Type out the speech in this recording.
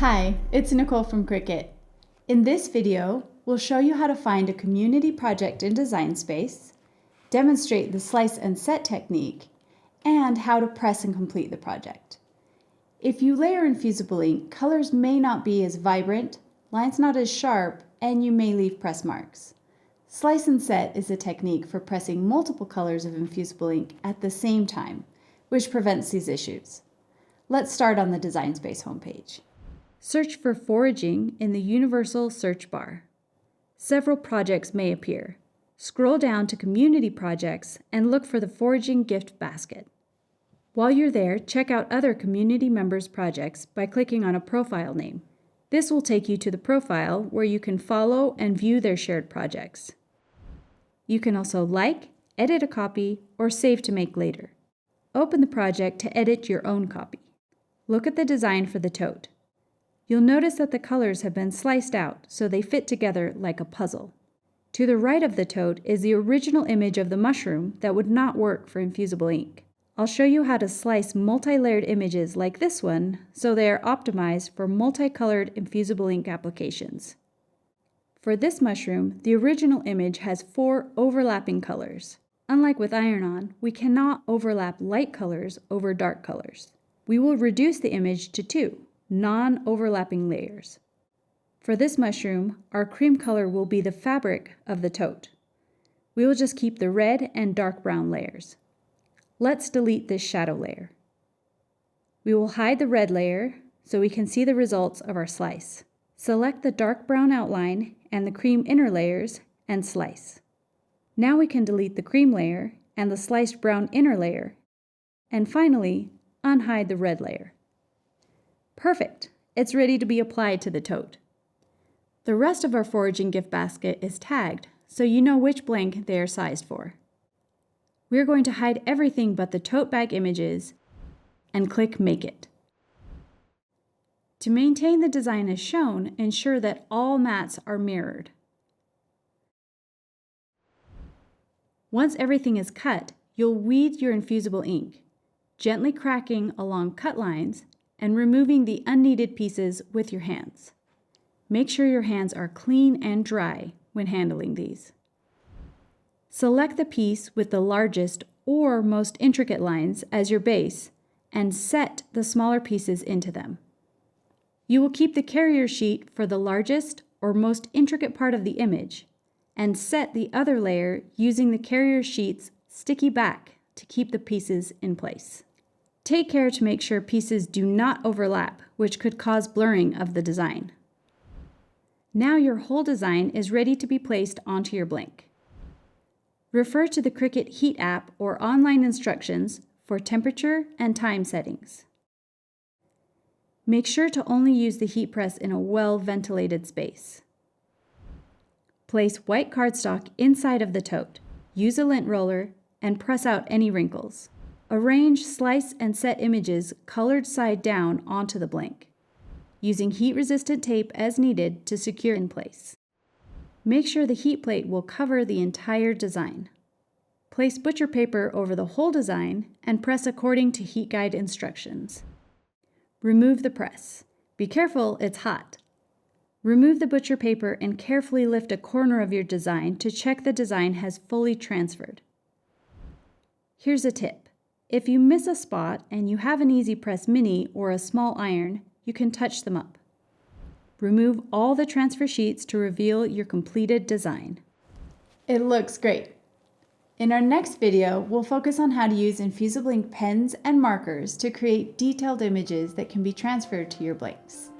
Hi, it's Nicole from Cricut. In this video, we'll show you how to find a community project in Design Space, demonstrate the slice and set technique, and how to press and complete the project. If you layer Infusible ink, colors may not be as vibrant, lines not as sharp, and you may leave press marks. Slice and set is a technique for pressing multiple colors of Infusible ink at the same time, which prevents these issues. Let's start on the Design Space homepage. Search for foraging in the universal search bar. Several projects may appear. Scroll down to Community Projects and look for the Foraging Gift Basket. While you're there, check out other community members' projects by clicking on a profile name. This will take you to the profile where you can follow and view their shared projects. You can also like, edit a copy, or save to make later. Open the project to edit your own copy. Look at the design for the tote. You'll notice that the colors have been sliced out so they fit together like a puzzle. To the right of the tote is the original image of the mushroom that would not work for Infusible ink. I'll show you how to slice multi-layered images like this one so they are optimized for multicolored Infusible ink applications. For this mushroom, the original image has 4 overlapping colors. Unlike with iron-on, we cannot overlap light colors over dark colors. We will reduce the image to 2. Non-overlapping layers. For this mushroom, our cream color will be the fabric of the tote. We will just keep the red and dark brown layers. Let's delete this shadow layer. We will hide the red layer so we can see the results of our slice. Select the dark brown outline and the cream inner layers and slice. Now we can delete the cream layer and the sliced brown inner layer, and finally, unhide the red layer. Perfect! It's ready to be applied to the tote. The rest of our foraging gift basket is tagged, so you know which blank they are sized for. We're going to hide everything but the tote bag images and click Make It. To maintain the design as shown, ensure that all mats are mirrored. Once everything is cut, you'll weed your Infusible ink, gently cracking along cut lines and removing the unneeded pieces with your hands. Make sure your hands are clean and dry when handling these. Select the piece with the largest or most intricate lines as your base and set the smaller pieces into them. You will keep the carrier sheet for the largest or most intricate part of the image and set the other layer using the carrier sheet's sticky back to keep the pieces in place. Take care to make sure pieces do not overlap, which could cause blurring of the design. Now your whole design is ready to be placed onto your blank. Refer to the Cricut Heat app or online instructions for temperature and time settings. Make sure to only use the heat press in a well-ventilated space. Place white cardstock inside of the tote. Use a lint roller and press out any wrinkles. Arrange slice and set images colored side down onto the blank, using heat-resistant tape as needed to secure in place. Make sure the heat plate will cover the entire design. Place butcher paper over the whole design and press according to heat guide instructions. Remove the press. Be careful, it's hot. Remove the butcher paper and carefully lift a corner of your design to check the design has fully transferred. Here's a tip. If you miss a spot and you have an Easy Press Mini or a small iron, you can touch them up. Remove all the transfer sheets to reveal your completed design. It looks great. In our next video, we'll focus on how to use Infusible ink pens and markers to create detailed images that can be transferred to your blanks.